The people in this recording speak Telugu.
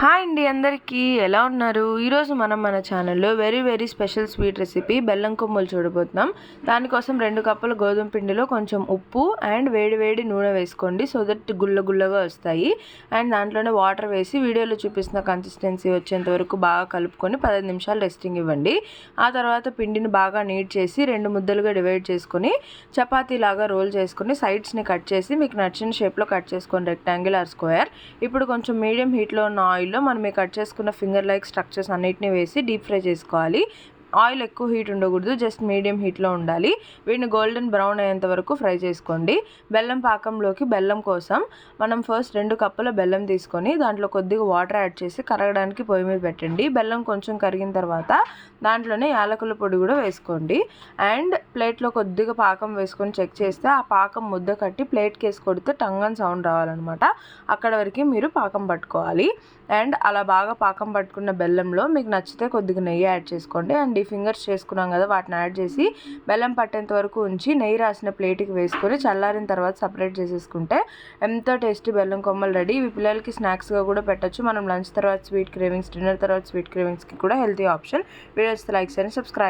హాయ్ అండి, అందరికీ ఎలా ఉన్నారు? ఈరోజు మనం మన ఛానల్లో వెరీ స్పెషల్ స్వీట్ రెసిపీ బెల్లం కొమ్ములు చూడబోతున్నాం. దానికోసం 2 కప్పుల గోధుమ పిండిలో కొంచెం ఉప్పు అండ్ వేడి నూనె వేసుకోండి, సో దట్ గుల్లగా వస్తాయి. అండ్ దాంట్లోనే వాటర్ వేసి వీడియోలో చూపిస్తున్న కన్సిస్టెన్సీ వచ్చేంత వరకు బాగా కలుపుకొని 15 నిమిషాలు రెస్టింగ్ ఇవ్వండి. ఆ తర్వాత పిండిని బాగా నీట్ చేసి 2 ముద్దలుగా డివైడ్ చేసుకొని చపాతీ లాగా రోల్ చేసుకొని సైడ్స్ని కట్ చేసి మీకు నచ్చిన షేప్లో కట్ చేసుకొని రెక్టాంగిల్ ఆర్ స్క్వేర్. ఇప్పుడు కొంచెం మీడియం హీట్లో ఉన్న ఆయిల్లో మనం కట్ చేసుకున్న ఫింగర్ లైక్ స్ట్రక్చర్స్ అన్నిటిని వేసి డీప్ ఫ్రై చేసుకోవాలి. ఆయిల్ ఎక్కువ హీట్ ఉండకూడదు, జస్ట్ మీడియం హీట్లో ఉండాలి. వీటిని గోల్డెన్ బ్రౌన్ అయ్యేంత వరకు ఫ్రై చేసుకోండి. బెల్లం పాకంలోకి బెల్లం కోసం మనం ఫస్ట్ 2 కప్పుల బెల్లం తీసుకొని దాంట్లో కొద్దిగా వాటర్ యాడ్ చేసి కరగడానికి పొయ్యి మీద పెట్టండి. బెల్లం కొంచెం కరిగిన తర్వాత దాంట్లోనే యాలకుల పొడి కూడా వేసుకోండి. అండ్ ప్లేట్లో కొద్దిగా పాకం వేసుకొని చెక్ చేస్తే ఆ పాకం ముద్ద కట్టి ప్లేట్కి వేసి కొడితే టంగన్ సౌండ్ రావాలన్నమాట. అక్కడ వరకు మీరు పాకం పట్టుకోవాలి. అండ్ అలా బాగా పాకం పట్టుకున్న బెల్లంలో మీకు నచ్చితే కొద్దిగా నెయ్యి యాడ్ చేసుకోండి. అండ్ ఈ ఫింగర్స్ చేసుకున్నాం కదా, వాటిని యాడ్ చేసి బెల్లం పట్టేంత వరకు ఉంచి నెయ్యి రాసిన ప్లేట్కి వేసుకొని చల్లారిన తర్వాత సపరేట్ చేసేసుకుంటే ఎంతో టేస్టీ బెల్లం కొమ్మలు రెడీ. ఇవి పిల్లలకి స్నాక్స్గా కూడా పెట్టచ్చు. మనం లంచ్ తర్వాత స్వీట్ క్రేవింగ్స్, డిన్నర్ తర్వాత స్వీట్ క్రేవింగ్స్కి కూడా హెల్తీ ఆప్షన్. వీడియోస్ లైక్ చేయండి, సబ్స్క్రైబ్.